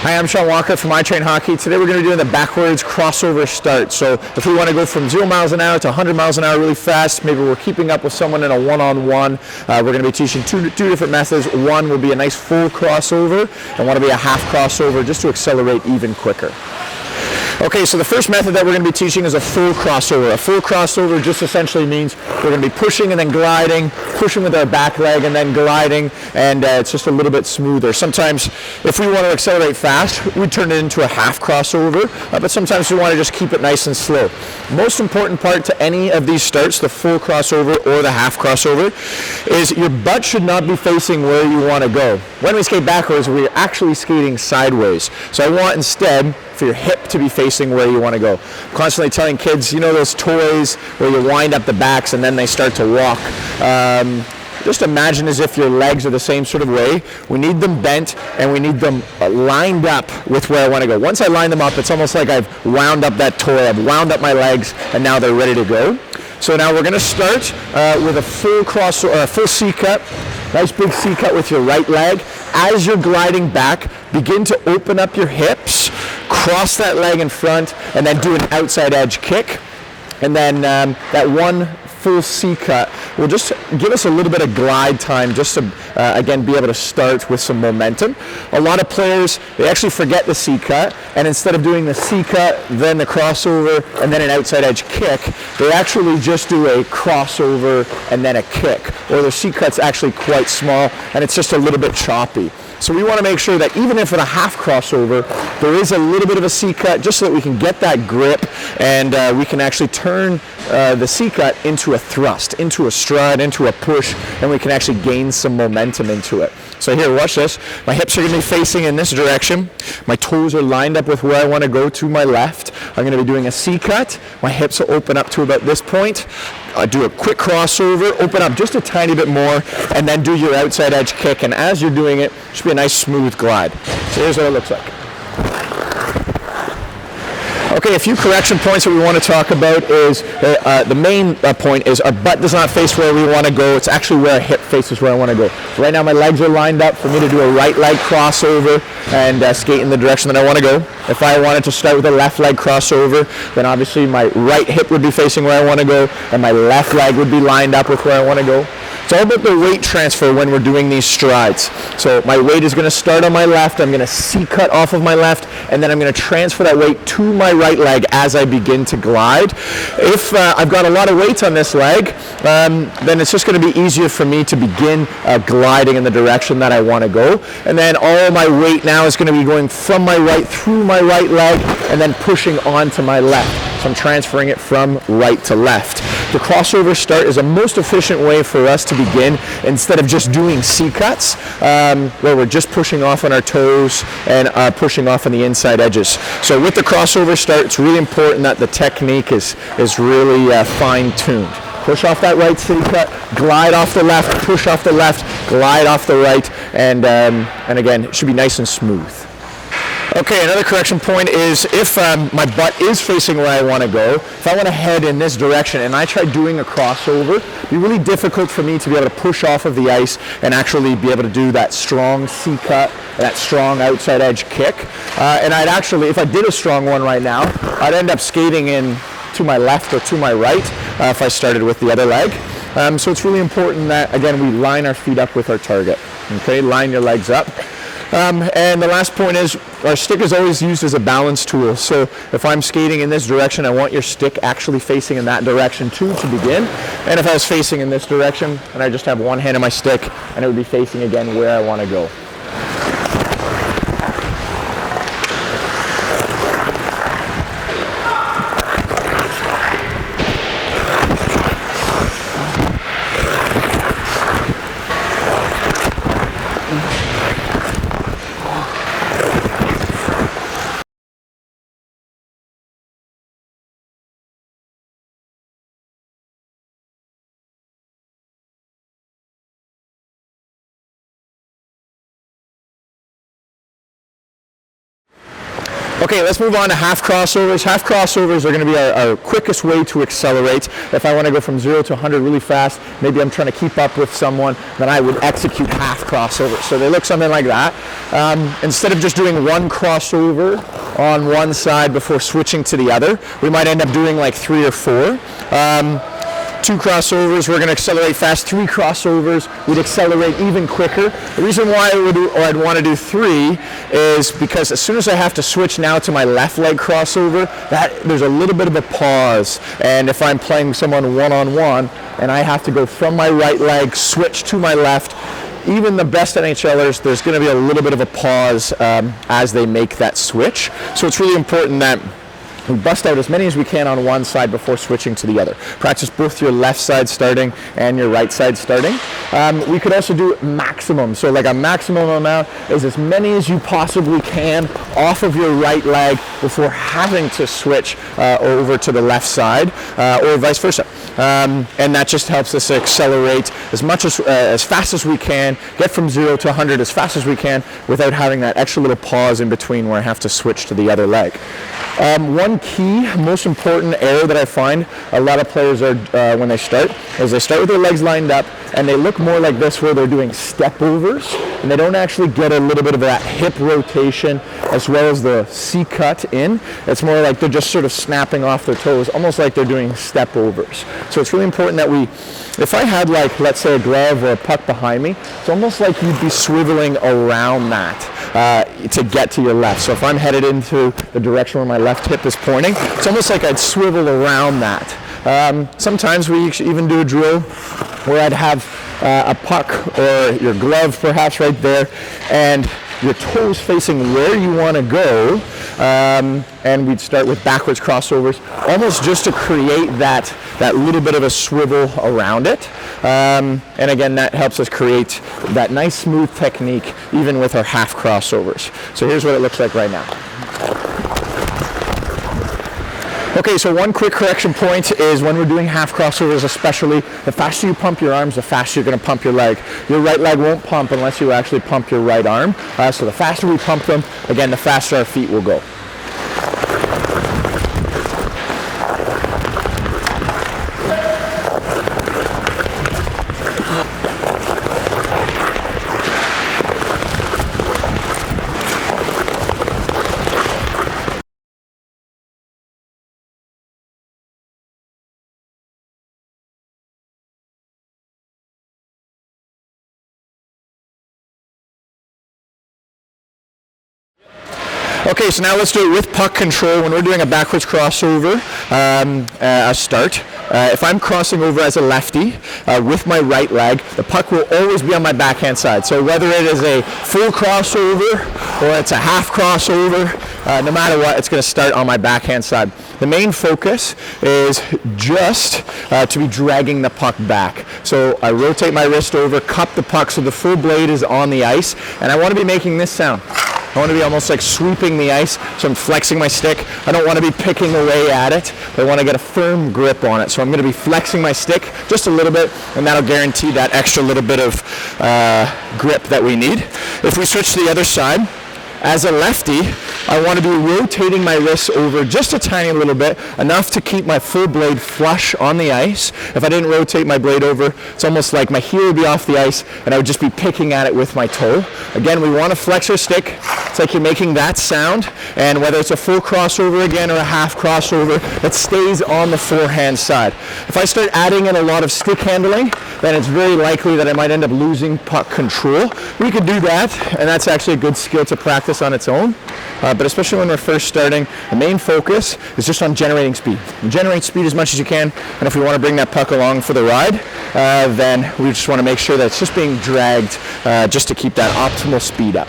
Hi, I'm Sean Walker from iTrain Hockey. Today we're going to be doing the backwards crossover start. So if we want to go from 0 miles an hour to 100 miles an hour really fast, maybe we're keeping up with someone in a one-on-one, we're going to be teaching two different methods. One will be a nice full crossover, and one will be a half crossover just to accelerate even quicker. Okay, so the first method that we're going to be teaching is a full crossover. A full crossover just essentially means we're going to be pushing and then gliding, pushing with our back leg and then gliding, and it's just a little bit smoother. Sometimes if we want to accelerate fast, we turn it into a half crossover, but sometimes we want to just keep it nice and slow. Most important part to any of these starts, the full crossover or the half crossover, is your butt should not be facing where you want to go. When we skate backwards, we're actually skating sideways. So I want instead for your hip to be facing where you want to go. I'm constantly telling kids, you know those toys where you wind up the backs and then they start to walk. Just imagine as if your legs are the same sort of way. We need them bent and we need them lined up with where I want to go. Once I line them up, it's almost like I've wound up that toy, I've wound up my legs, and now they're ready to go. So now we're going to start with a full full C-cut. Nice big C-cut with your right leg. As you're gliding back, begin to open up your hips, cross that leg in front, and then do an outside edge kick. And then that one full C-cut will just give us a little bit of glide time just to, again, be able to start with some momentum. A lot of players, they actually forget the C-cut, and instead of doing the C-cut, then the crossover, and then an outside edge kick, they actually just do a crossover and then a kick. Or their C-cut's actually quite small, and it's just a little bit choppy. So we want to make sure that even if with a half crossover, there is a little bit of a C-cut just so that we can get that grip and we can actually turn the C-cut into a thrust, into a stride, into a push, and we can actually gain some momentum into it. So here, watch this. My hips are going to be facing in this direction. My toes are lined up with where I want to go to my left. I'm going to be doing a C-cut. My hips will open up to about this point. Do a quick crossover, open up just a tiny bit more, and then do your outside edge kick. And as you're doing it, it should be a nice smooth glide. So here's what it looks like. Okay, a few correction points that we want to talk about is the main point is our butt does not face where we want to go. It's actually where our hip faces where I want to go. So right now my legs are lined up for me to do a right leg crossover and skate in the direction that I want to go. If I wanted to start with a left leg crossover, then obviously my right hip would be facing where I want to go and my left leg would be lined up with where I want to go. It's all about the weight transfer when we're doing these strides. So my weight is going to start on my left, I'm going to C-cut off of my left, and then I'm going to transfer that weight to my right leg as I begin to glide. If I've got a lot of weight on this leg, then it's just going to be easier for me to begin gliding in the direction that I want to go. And then all my weight now is going to be going from my right through my right leg and then pushing onto my left. So I'm transferring it from right to left. The crossover start is a most efficient way for us to begin instead of just doing C-cuts where we're just pushing off on our toes and pushing off on the inside edges. So with the crossover start, it's really important that the technique is really fine-tuned. Push off that right C-cut, glide off the left, push off the left, glide off the right, and again, it should be nice and smooth. Okay, another correction point is if my butt is facing where I want to go, if I want to head in this direction and I try doing a crossover, it'd be really difficult for me to be able to push off of the ice and actually be able to do that strong C-cut, that strong outside edge kick. And I'd actually, if I did a strong one right now, I'd end up skating in to my left or to my right if I started with the other leg. So it's really important that, again, we line our feet up with our target. Okay, line your legs up. And the last point is our stick is always used as a balance tool. So if I'm skating in this direction, I want your stick actually facing in that direction too to begin. And if I was facing in this direction, and I just have one hand on my stick, and it would be facing again where I want to go. Okay, let's move on to half crossovers. Half crossovers are going to be our quickest way to accelerate. If I want to go from 0 to 100 really fast, maybe I'm trying to keep up with someone, then I would execute half crossovers. So they look something like that. Instead of just doing one crossover on one side before switching to the other, we might end up doing like 3 or 4. 2 crossovers, we're going to accelerate fast. 3 crossovers, we'd accelerate even quicker. The reason why I'd want to do 3 is because as soon as I have to switch now to my left leg crossover, there's a little bit of a pause. And if I'm playing someone one-on-one and I have to go from my right leg, switch to my left, even the best NHLers, there's going to be a little bit of a pause as they make that switch. So it's really important that we bust out as many as we can on one side before switching to the other. Practice both your left side starting and your right side starting. We could also do maximum. So like a maximum amount is as many as you possibly can off of your right leg before having to switch over to the left side or vice versa. And that just helps us accelerate as fast as we can, get from 0 to 100 as fast as we can without having that extra little pause in between where I have to switch to the other leg. One key, most important error that I find a lot of players are when they start is they start with their legs lined up and they look more like this where they're doing step overs and they don't actually get a little bit of that hip rotation as well as the C cut in. It's more like they're just sort of snapping off their toes, almost like they're doing step overs. So it's really important that if I had like, let's say a glove or a puck behind me, it's almost like you'd be swiveling around that to get to your left. So if I'm headed into the direction where my left hip is pointing, it's almost like I'd swivel around that. Sometimes we even do a drill where I'd have a puck or your glove perhaps right there and your toes facing where you want to go, and we'd start with backwards crossovers, almost just to create that little bit of a swivel around it. And again, that helps us create that nice smooth technique even with our half crossovers. So here's what it looks like right now. Okay, so one quick correction point is when we're doing half crossovers especially, the faster you pump your arms, the faster you're going to pump your leg. Your right leg won't pump unless you actually pump your right arm. So the faster we pump them, again, the faster our feet will go. Okay, so now let's do it with puck control. When we're doing a backwards crossover, a start, if I'm crossing over as a lefty with my right leg, the puck will always be on my backhand side. So whether it is a full crossover or it's a half crossover, no matter what, it's going to start on my backhand side. The main focus is just to be dragging the puck back. So I rotate my wrist over, cup the puck so the full blade is on the ice, and I want to be making this sound. I want to be almost like sweeping the ice, so I'm flexing my stick. I don't want to be picking away at it. I want to get a firm grip on it. So I'm going to be flexing my stick just a little bit, and that'll guarantee that extra little bit of grip that we need. If we switch to the other side, as a lefty, I want to be rotating my wrists over just a tiny little bit, enough to keep my full blade flush on the ice. If I didn't rotate my blade over, it's almost like my heel would be off the ice and I would just be picking at it with my toe. Again, we want to flex our stick. It's like you're making that sound, and whether it's a full crossover again or a half crossover, it stays on the forehand side. If I start adding in a lot of stick handling, then it's very likely that I might end up losing puck control. We could do that, and that's actually a good skill to practice on its own. But especially when we're first starting, the main focus is just on generating speed. Generate speed as much as you can, and if we want to bring that puck along for the ride, then we just want to make sure that it's just being dragged just to keep that optimal speed up.